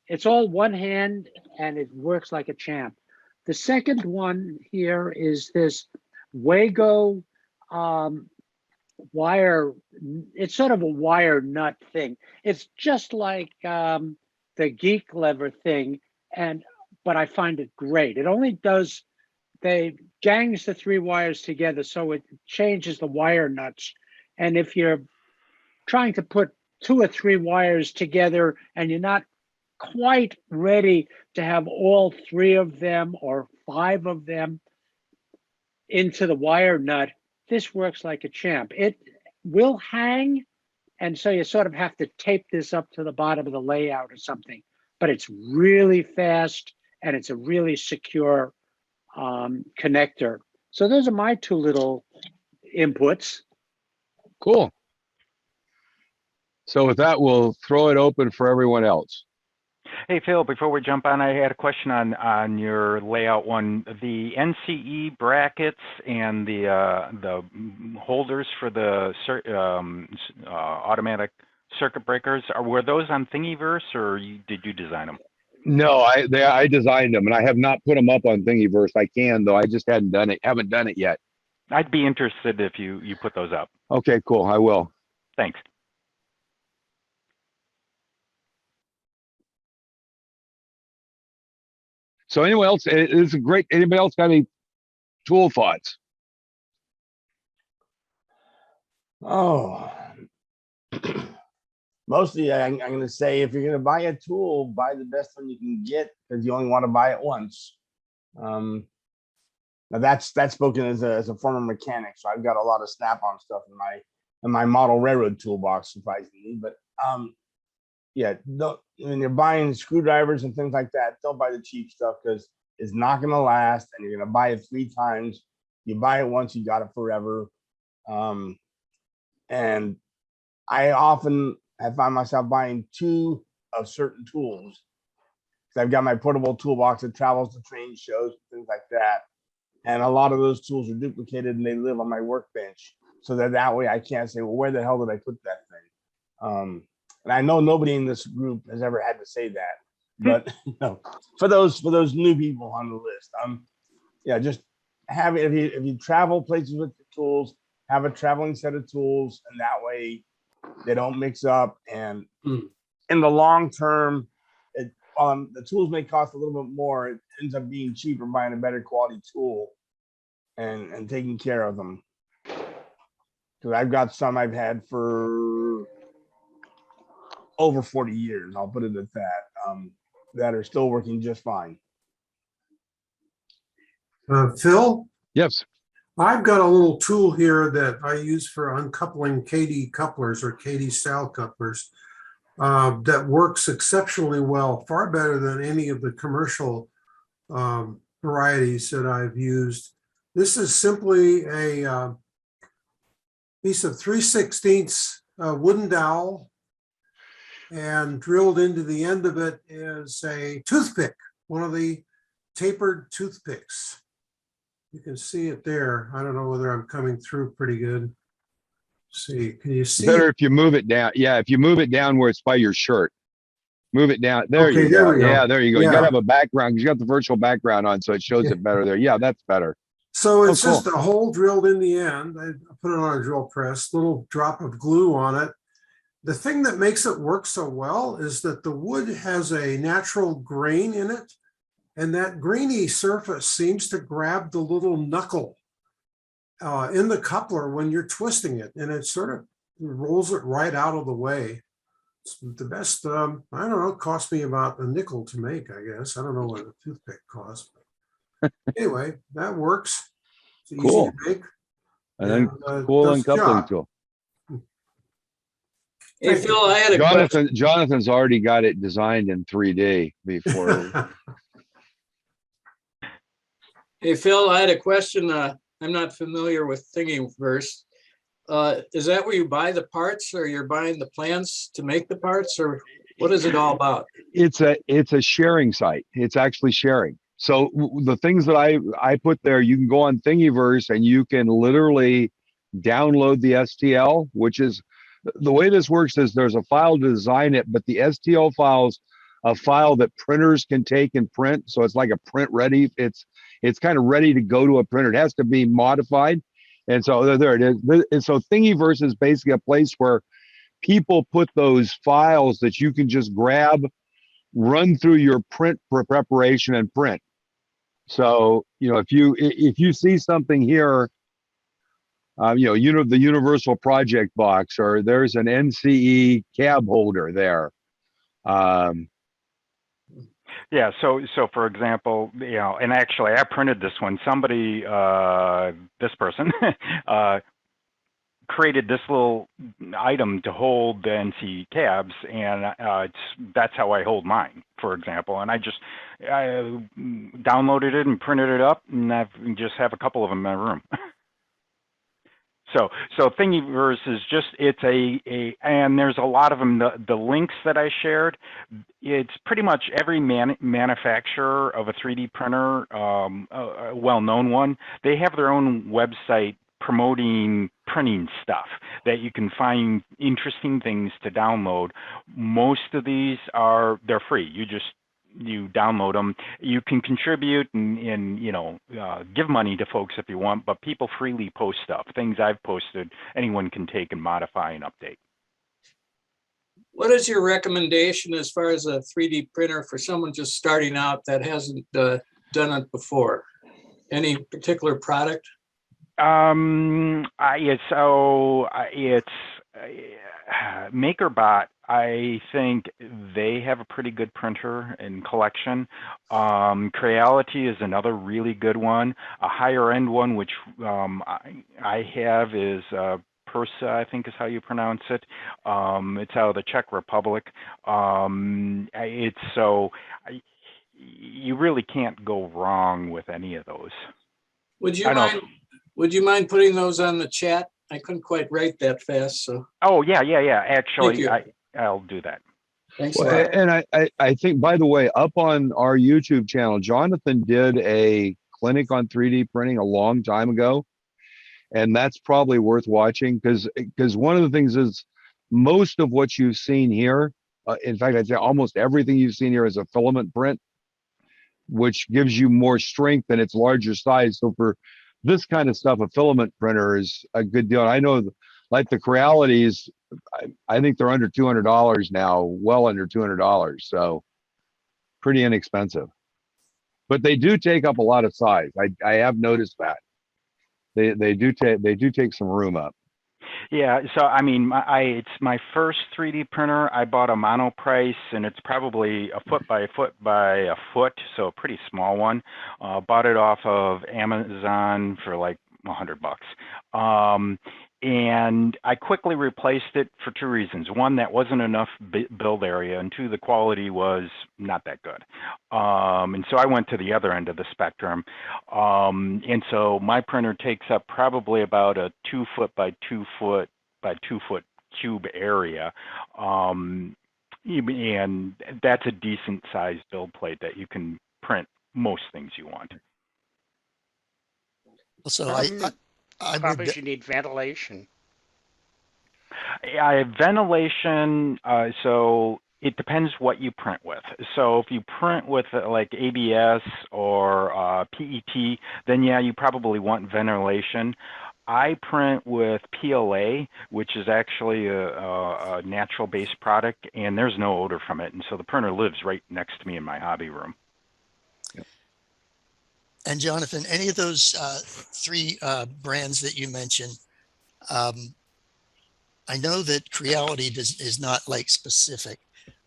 it's all one hand and it works like a champ. The second one here is this Wago wire. It's sort of a wire nut thing. It's just like the geek lever thing, but I find it great. It only does, they gangs the 3 wires together, so it changes the wire nuts. And if you're trying to put 2 or 3 wires together and you're not quite ready to have all 3 of them or 5 of them into the wire nut, this works like a champ. It will hang, and so you sort of have to tape this up to the bottom of the layout or something, but it's really fast and it's a really secure connector. So those are my 2 little inputs. Cool. So with that, we'll throw it open for everyone else. Hey, Phil, before we jump on, I had a question on your layout one. The NCE brackets and the holders for the automatic circuit breakers, were those on Thingiverse or did you design them? No, I designed them and I have not put them up on Thingiverse. I can, though. I just haven't done it yet. I'd be interested if you put those up. Okay, cool. I will. Thanks. So anyone else, it's great. Anybody else got any tool thoughts? Oh, mostly I'm going to say if you're going to buy a tool, buy the best one you can get because you only want to buy it once. Now that's spoken as a former mechanic, so I've got a lot of snap-on stuff in my model railroad toolbox, surprisingly. But yeah, when you're buying screwdrivers and things like that, don't buy the cheap stuff because it's not going to last, and you're going to buy it 3 times. You buy it once, you got it forever. And I often have found myself buying 2 of certain tools because I've got my portable toolbox that travels to train shows, things like that. And a lot of those tools are duplicated and they live on my workbench. so that way I can't say, well, where the hell did I put that thing? And I know nobody in this group has ever had to say that, but for those new people on the list, yeah, just have it. If you travel places with the tools, have a traveling set of tools, and that way they don't mix up. And in the long term, the tools may cost a little bit more. It ends up being cheaper buying a better quality tool and taking care of them. Because I've got some I've had for over 40 years, I'll put it at that, that are still working just fine. Phil, Yes. I've got a little tool here that I use for uncoupling KD couplers or KD style couplers that works exceptionally well, far better than any of the commercial varieties that I've used. This is simply a piece of 3/16 wooden dowel, and drilled into the end of it is a toothpick, one of the tapered toothpicks. You can see it there. I don't know whether I'm coming through pretty good. Let's see, can you see? Better if you move it down. Yeah, if you move it down where it's by your shirt. Move it down. There Okay, you there go. we go. Yeah, there you go. You Yeah. gotta have a background because you got the virtual background on, so it shows it better there. Yeah, that's better. So it's cool. just a hole drilled in the end. I put it on a drill press, little drop of glue on it. The thing that makes it work so well is that the wood has a natural grain in it, and that grainy surface seems to grab the little knuckle in the coupler when you're twisting it, and it sort of rolls it right out of the way. It's the best, I don't know, it cost me about a nickel to make, I guess. I don't know what a toothpick costs. Anyway, that works. It's easy Cool. to make. And then And, cool does the uncoupling job. tool. Hey, Thank Phil, I had a question. Jonathan's already got it designed in 3D before. Hey, Phil, I had a question. I'm not familiar with Thingiverse. Is that where you buy the parts, or you're buying the plans to make the parts, or what is it all about? It's a sharing site. It's actually sharing. So the things that I put there, you can go on Thingiverse and you can literally download the STL, which is the way this works is there's a file to design it, but the STL file's a file that printers can take and print. So it's like a print ready. It's kind of ready to go to a printer. It has to be modified. And so there it is. And so Thingiverse is basically a place where people put those files that you can just grab, run through your print preparation and print. So, if you see something here, the universal project box, or there's an NCE cab holder there. Yeah, so for example, and actually I printed this one. Somebody, this person, created this little item to hold the NC cabs, and that's how I hold mine, for example. And I downloaded it and printed it up, and I just have a couple of them in my room. So Thingiverse is just, and there's a lot of them. The links that I shared, it's pretty much every manufacturer of a 3D printer, a well-known one, they have their own website promoting printing stuff that you can find interesting things to download. Most of these they're free. You download them. You can contribute and give money to folks if you want, but people freely post stuff. Things I've posted, anyone can take and modify and update. What is your recommendation as far as a 3D printer for someone just starting out that hasn't done it before? Any particular product? It's MakerBot. I think they have a pretty good printer in collection. Creality is another really good one. A higher end one, which I have, is Persa, I think is how you pronounce it. It's out of the Czech Republic. You really can't go wrong with any of those. Would you mind putting those on the chat? I couldn't quite write that fast, so. Oh, yeah. Actually, Thank I'll do that. Thanks a Well, lot. and I think, by the way, up on our YouTube channel, Jonathan did a clinic on 3D printing a long time ago. and that's probably worth watching because one of the things is most of what you've seen here, in fact, I'd say almost everything you've seen here is a filament print, which gives you more strength and it's larger size. So for this kind of stuff, a filament printer is a good deal. I know, like the Crealities, I think they're under $200 now, well under $200. So pretty inexpensive, but they do take up a lot of size. I have noticed that they do take some room up. Yeah, so I mean, it's my first 3D printer. I bought a monoprice, and it's probably a foot by a foot by a foot, so a pretty small one. Bought it off of Amazon for like $100. And I quickly replaced it for two reasons. One, that wasn't enough build area, and two, the quality was not that good. And so I went to the other end of the spectrum. And so my printer takes up probably about a 2 foot by 2 foot by 2 foot cube area. And that's a decent sized build plate that you can print most things you want. So I Probably would, should need ventilation. I have ventilation, so it depends what you print with. So if you print with like ABS or PET, then yeah, you probably want ventilation. I print with PLA, which is actually a natural-based product, and there's no odor from it. And so the printer lives right next to me in my hobby room. and Jonathan, any of those three brands that you mentioned, I know that Creality is not like specific.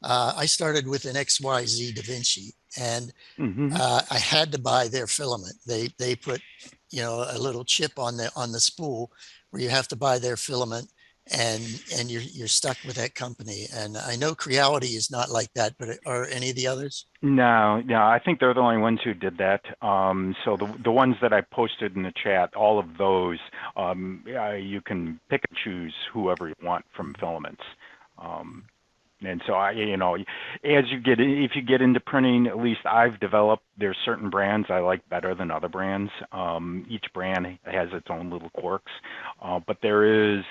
I started with an XYZ Da Vinci, and I had to buy their filament. They put, a little chip on the spool where you have to buy their filament, and you're stuck with that company. And I know Creality is not like that, but are any of the others? No, I think they're the only ones who did that. So the ones that I posted in the chat, all of those, you can pick and choose whoever you want from filaments. And so if you get into printing, at least I've developed, there's certain brands I like better than other brands. Each brand has its own little quirks, but there is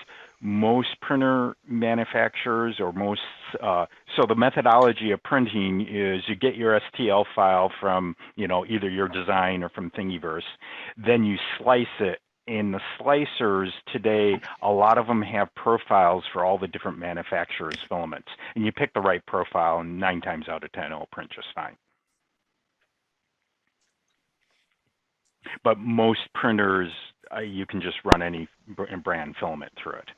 most printer manufacturers or most, so the methodology of printing is you get your STL file from, either your design or from Thingiverse, then you slice it. In the slicers today, a lot of them have profiles for all the different manufacturers' filaments. And you pick the right profile, and 9 times out of 10, it'll print just fine. But most printers, you can just run any brand filament through it.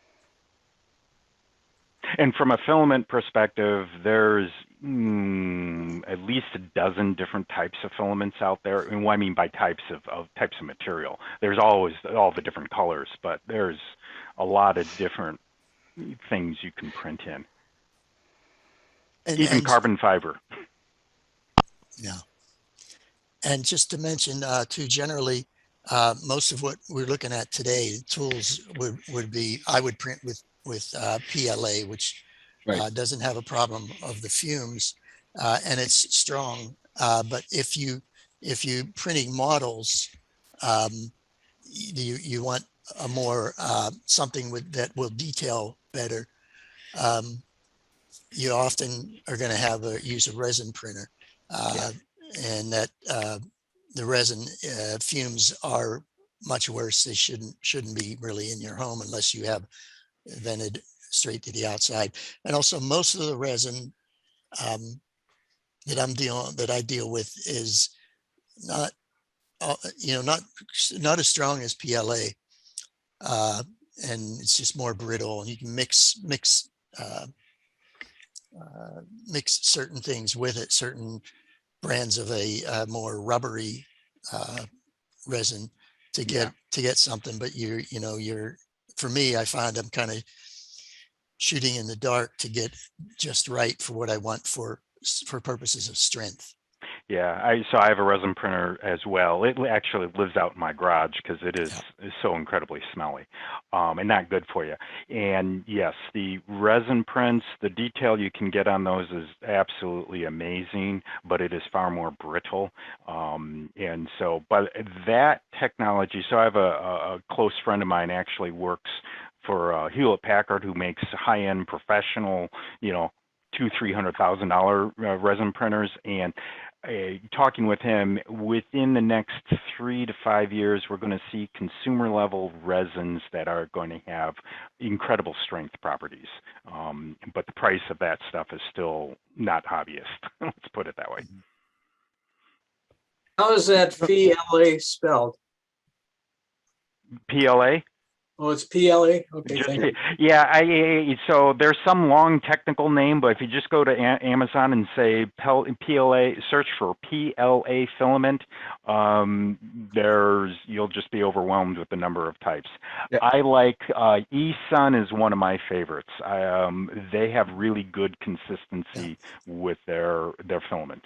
And from a filament perspective, there's at least a dozen different types of filaments out there. And what I mean by types of material, there's always all the different colors, but there's a lot of different things you can print in. Even carbon fiber. Yeah. And just to mention too, generally, most of what we're looking at today, tools would be, I would print with PLA, which doesn't have a problem of the fumes, and it's strong. But if you printing models, you want a more something that will detail better. You often are going to use a resin printer, and that the resin fumes are much worse. They shouldn't be really in your home unless you have vented straight to the outside. And also, most of the resin that I deal with is not not as strong as PLA, and it's just more brittle. And you can mix certain things with it, certain brands of a more rubbery resin to get something. But for me, I find I'm kind of shooting in the dark to get just right for what I want for purposes of strength. So I have a resin printer as well. It actually lives out in my garage because it is so incredibly smelly, and not good for you. And yes, the resin prints, the detail you can get on those is absolutely amazing, but it is far more brittle. And so, but that technology, so I have a close friend of mine actually works for Hewlett-Packard, who makes high-end professional, $200,000-$300,000 resin printers. And talking with him, within the next 3 to 5 years, we're going to see consumer level resins that are going to have incredible strength properties. But the price of that stuff is still not hobbyist. Let's put it that way. How is that PLA spelled? PLA? Oh, it's PLA? Okay, Just, thank you. yeah, so there's some long technical name, but if you just go to Amazon and say PLA, search for PLA filament, you'll just be overwhelmed with the number of types. Yeah. I like eSun is one of my favorites. They have really good consistency with their filaments.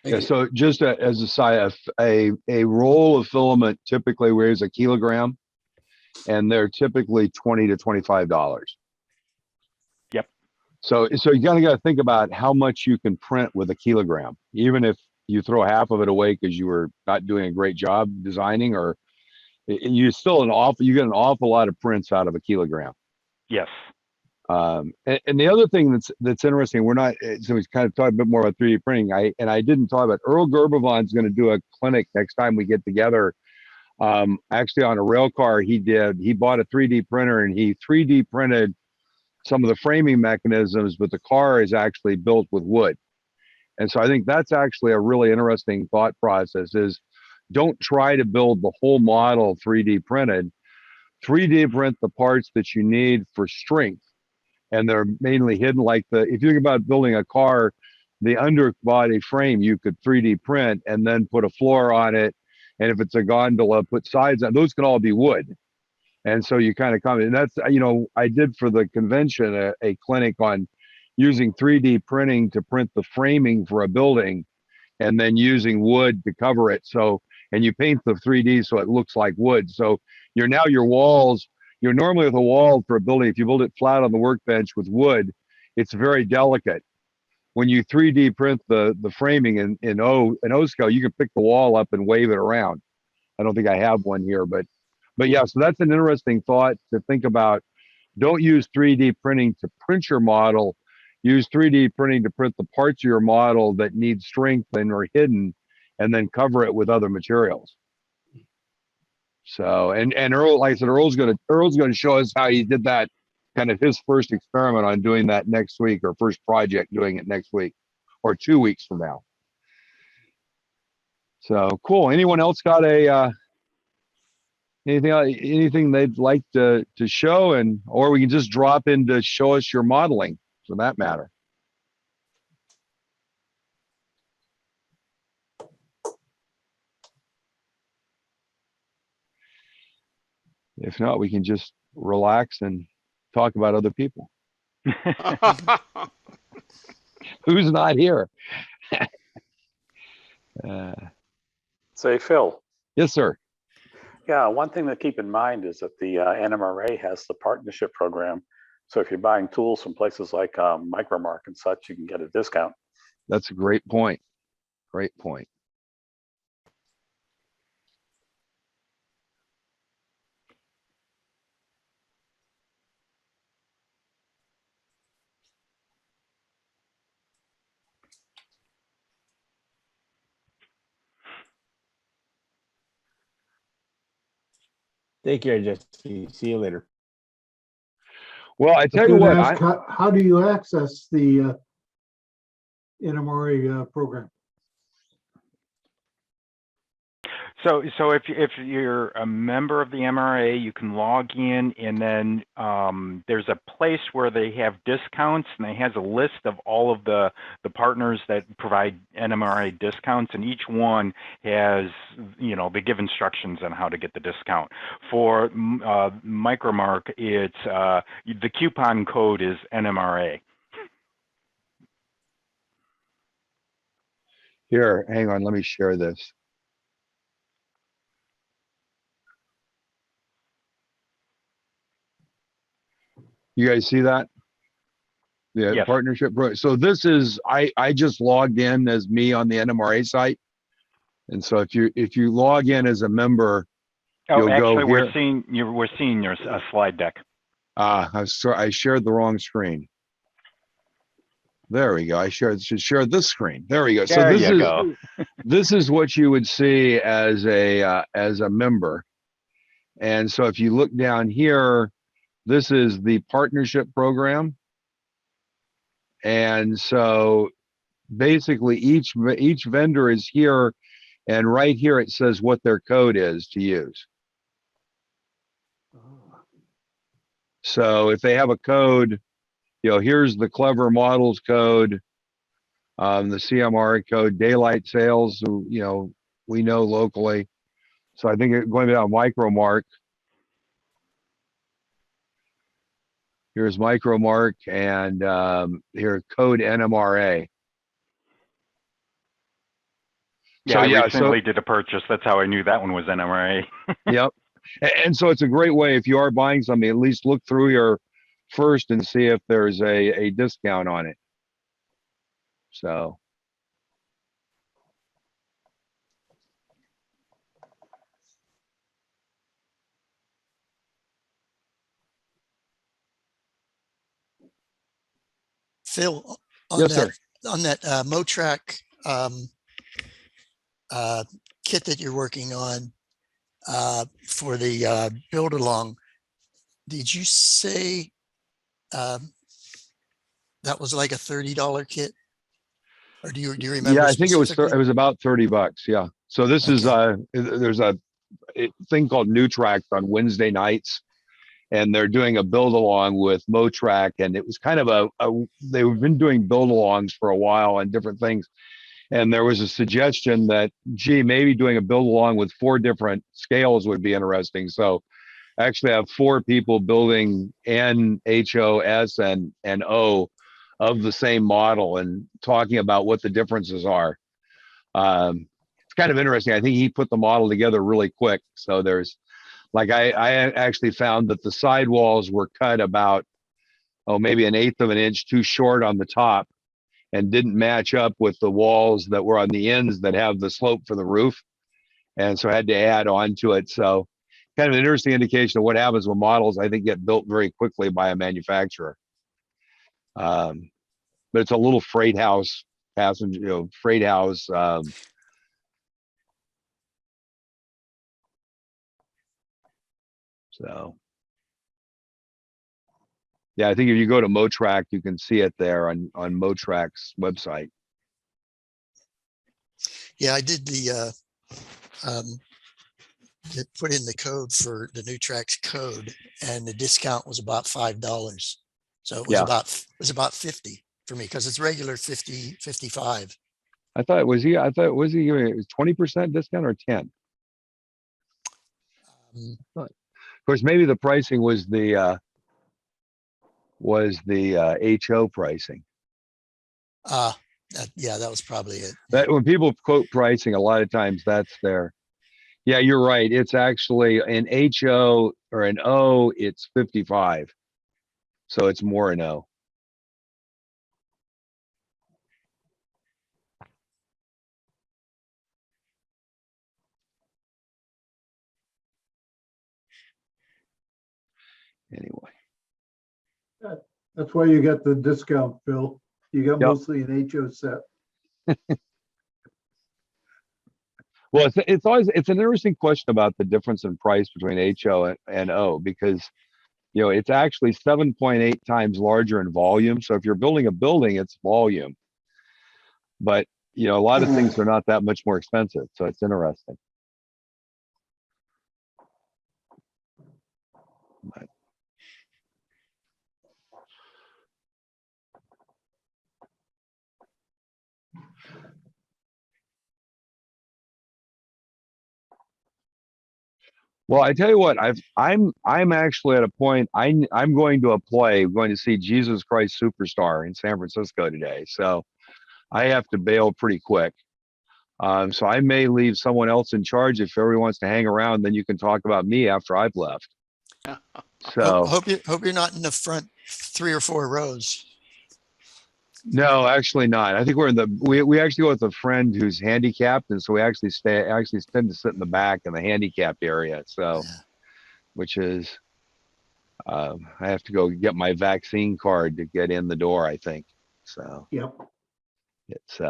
Yeah, so just as a side, a roll of filament typically weighs 1 kilogram, and they're typically $20 to $25. Yep. So you got to think about how much you can print with 1 kilogram, even if you throw half of it away because you were not doing a great job designing, or you get an awful lot of prints out of 1 kilogram. Yes. And the other thing that's interesting, so we kind of talked a bit more about 3D printing. I didn't talk about Earl Gerbavon's going to do a clinic next time we get together. Actually on a rail car he bought a 3D printer and he 3D printed some of the framing mechanisms, but the car is actually built with wood. And so I think that's actually a really interesting thought process, is don't try to build the whole model 3D printed. 3D print the parts that you need for strength. And they're mainly hidden, like if you think about building a car, the underbody frame you could 3D print and then put a floor on it. And if it's a gondola, put sides on. Those can all be wood. And so you kind of come, and that's, I did for the convention a clinic on using 3D printing to print the framing for a building and then using wood to cover it. So, and you paint the 3D so it looks like wood. So your walls, you're normally with a wall for a building, if you build it flat on the workbench with wood, it's very delicate. When you 3D print the framing in O scale, you can pick the wall up and wave it around. I don't think I have one here, but yeah, so that's an interesting thought to think about. Don't use 3D printing to print your model. Use 3D printing to print the parts of your model that need strength and are hidden, and then cover it with other materials. So, and Earl, like I said, Earl's going to show us how he did that, kind of his first experiment on doing that next week, or first project doing it next week, or 2 weeks from now. So cool. Anyone else got anything they'd like to show, or we can just drop in to show us your modeling for that matter. If not, we can just relax and talk about other people. Who's not here? Say, Phil. Yes, sir. Yeah, one thing to keep in mind is that the NMRA has the partnership program. So if you're buying tools from places like Micromark and such, you can get a discount. That's a great point. Great point. Take care, Jesse. See you later. Well, I tell you what, how do you access the NMRA program? So if you're a member of the MRA, you can log in, and then there's a place where they have discounts, and it has a list of all of the partners that provide NMRA discounts, and each one has, they give instructions on how to get the discount. For Micromark, it's the coupon code is NMRA. Here, hang on, let me share this. You guys see that? The Yes. partnership. So this is, I just logged in as me on the NMRA site. And so if you log in as a member, Oh, you'll go actually, here. we're seeing your slide deck. I shared the wrong screen. There we go. I should share this screen. There we go. So There you go. this is what you would see as a member. And so if you look down here, this is the partnership program. And so basically each vendor is here, and right here it says what their code is to use. So if they have a code, here's the Clever Models code, the CMRA code, Daylight Sales, we know locally. So I think going down Micromark, here's Micromark, and here code NMRA. Yeah, So I yeah, recently did a purchase. That's how I knew that one was NMRA. Yep. And so it's a great way, if you are buying something, at least look through your first and see if there's a discount on it. So. Phil, on Yes, that, sir. on that Motrac kit that you're working on for the build along, did you say that was like a $30 kit? Or do you remember? Yeah, I think it was about $30. Yeah. So this is there's a thing called New Tracks on Wednesday nights, and they're doing a build along with Motrac, and it was kind of they've been doing build alongs for a while on different things. And there was a suggestion that, gee, maybe doing a build along with 4 different scales would be interesting. So I actually have 4 people building N, H, O, S, and O of the same model and talking about what the differences are. It's kind of interesting. I think he put the model together really quick. So there's, like, I actually found that the sidewalls were cut about, maybe 1/8 of an inch too short on the top, and didn't match up with the walls that were on the ends that have the slope for the roof. And so I had to add on to it. So kind of an interesting indication of what happens when models, I think, get built very quickly by a manufacturer. But it's a little freight house passenger, freight house. So yeah, I think if you go to Motrac, you can see it there on Motrac's website. Yeah, I did put in the code for the New Tracks code, and the discount was about $5. So it was about 50 for me, because it's regular 50, 55. I thought was he giving it 20% discount or 10? Of course, maybe the pricing was the HO pricing. Yeah, that was probably it. That when people quote pricing, a lot of times that's their. Yeah, you're right. It's actually an HO or an O, it's 55. So it's more an O. Anyway. That's why you got the discount, Phil. You got mostly an HO set. Well, it's always an interesting question about the difference in price between HO and O, because it's actually 7.8 times larger in volume. So if you're building a building, it's volume. But a lot of things are not that much more expensive. So it's interesting. But, well, I tell you what, I'm actually at a point. I'm going to going to see Jesus Christ Superstar in San Francisco today. So I have to bail pretty quick. So I may leave someone else in charge. If everyone wants to hang around, then you can talk about me after I've left. So Hope you're not in the front 3 or 4 rows. no, actually not. I think we're in the we actually go with a friend who's handicapped, and so we actually tend to sit in the back in the handicapped area. So, which is I have to go get my vaccine card to get in the door, I think. So Yep. it's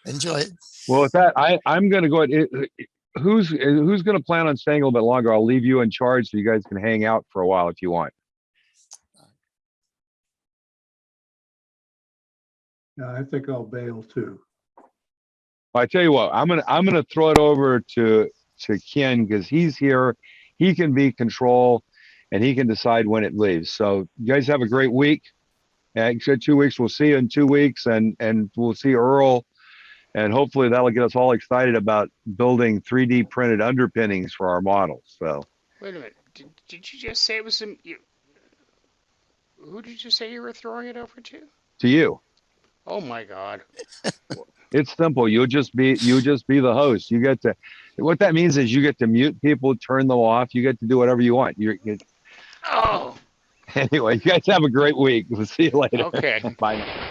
Enjoy it. well with that, I'm gonna go ahead. Who's gonna plan on staying a little bit longer? I'll leave you in charge so you guys can hang out for a while if you want. Yeah, I think I'll bail too. I tell you what, I'm gonna throw it over to Ken because he's here. He can be control, and he can decide when it leaves. So you guys have a great week. And 2 weeks. We'll see you in 2 weeks, and we'll see Earl, and hopefully that'll get us all excited about building 3D printed underpinnings for our models. So Wait a minute. Did you just say it was who did you say you were throwing it over to? to you. Oh my God. It's simple. You just be the host. You get to, what that means is you get to mute people, turn them off. You get to do whatever you want. Oh. Anyway, you guys have a great week. We'll see you later. Okay. Bye now.